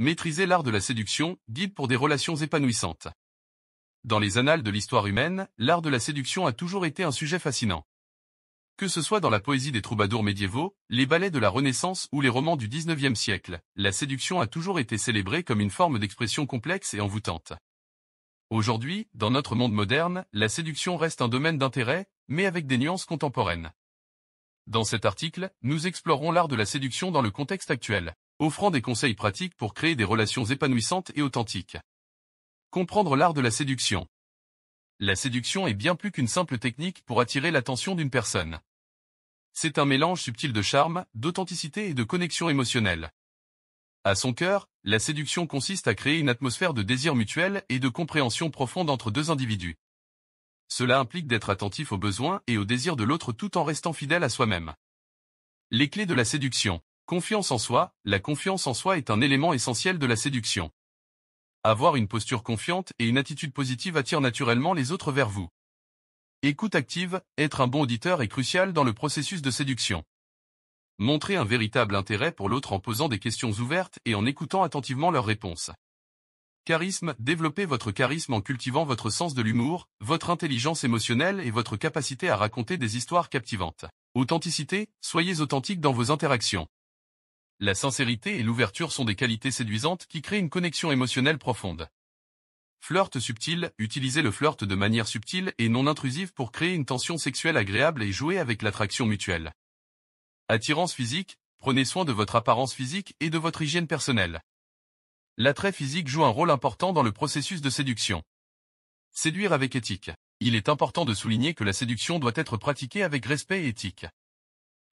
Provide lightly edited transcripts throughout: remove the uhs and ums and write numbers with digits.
Maîtriser l'art de la séduction, guide pour des relations épanouissantes. Dans les annales de l'histoire humaine, l'art de la séduction a toujours été un sujet fascinant. Que ce soit dans la poésie des troubadours médiévaux, les ballets de la Renaissance ou les romans du XIXe siècle, la séduction a toujours été célébrée comme une forme d'expression complexe et envoûtante. Aujourd'hui, dans notre monde moderne, la séduction reste un domaine d'intérêt, mais avec des nuances contemporaines. Dans cet article, nous explorerons l'art de la séduction dans le contexte actuel, offrant des conseils pratiques pour créer des relations épanouissantes et authentiques. Comprendre l'art de la séduction. La séduction est bien plus qu'une simple technique pour attirer l'attention d'une personne. C'est un mélange subtil de charme, d'authenticité et de connexion émotionnelle. À son cœur, la séduction consiste à créer une atmosphère de désir mutuel et de compréhension profonde entre deux individus. Cela implique d'être attentif aux besoins et aux désirs de l'autre tout en restant fidèle à soi-même. Les clés de la séduction. Confiance en soi. La confiance en soi est un élément essentiel de la séduction. Avoir une posture confiante et une attitude positive attire naturellement les autres vers vous. Écoute active. Être un bon auditeur est crucial dans le processus de séduction. Montrez un véritable intérêt pour l'autre en posant des questions ouvertes et en écoutant attentivement leurs réponses. Charisme. Développez votre charisme en cultivant votre sens de l'humour, votre intelligence émotionnelle et votre capacité à raconter des histoires captivantes. Authenticité. Soyez authentique dans vos interactions. La sincérité et l'ouverture sont des qualités séduisantes qui créent une connexion émotionnelle profonde. Flirt subtil. Utilisez le flirt de manière subtile et non intrusive pour créer une tension sexuelle agréable et jouer avec l'attraction mutuelle. Attirance physique. Prenez soin de votre apparence physique et de votre hygiène personnelle. L'attrait physique joue un rôle important dans le processus de séduction. Séduire avec éthique. Il est important de souligner que la séduction doit être pratiquée avec respect et éthique.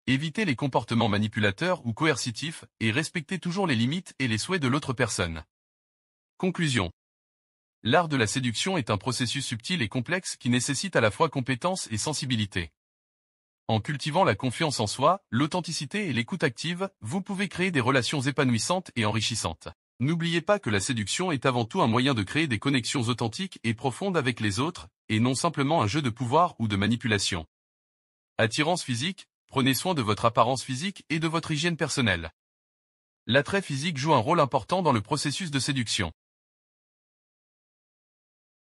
Évitez les comportements manipulateurs ou coercitifs et respectez toujours les limites et les souhaits de l'autre personne. Conclusion. L'art de la séduction est un processus subtil et complexe qui nécessite à la fois compétence et sensibilité. En cultivant la confiance en soi, l'authenticité et l'écoute active, vous pouvez créer des relations épanouissantes et enrichissantes. N'oubliez pas que la séduction est avant tout un moyen de créer des connexions authentiques et profondes avec les autres, et non simplement un jeu de pouvoir ou de manipulation. Attirance physique. Prenez soin de votre apparence physique et de votre hygiène personnelle. L'attrait physique joue un rôle important dans le processus de séduction.